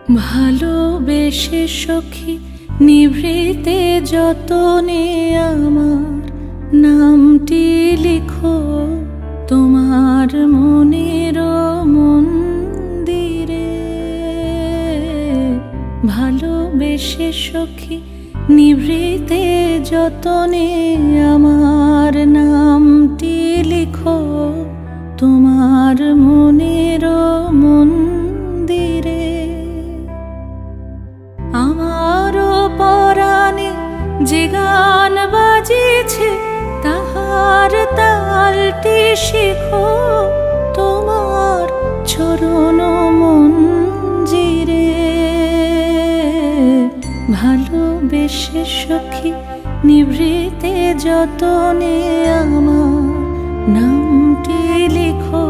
ভালোবেসে সখী নিভৃতে যতনে আমার নামটি লিখো তোমার মনের মন্দিরে। ভালোবেসে সখী নিভৃতে যতনে আমার নামটি লিখো তোমার মনের মন্দিরে। আমারও পরাণে যে গান বাজিছে তাহার তালটি শিখো তোমার চরণ মঞ্জিরে। ভালোবেসে সখী নিভৃতে যতনে আমার নামটি লিখো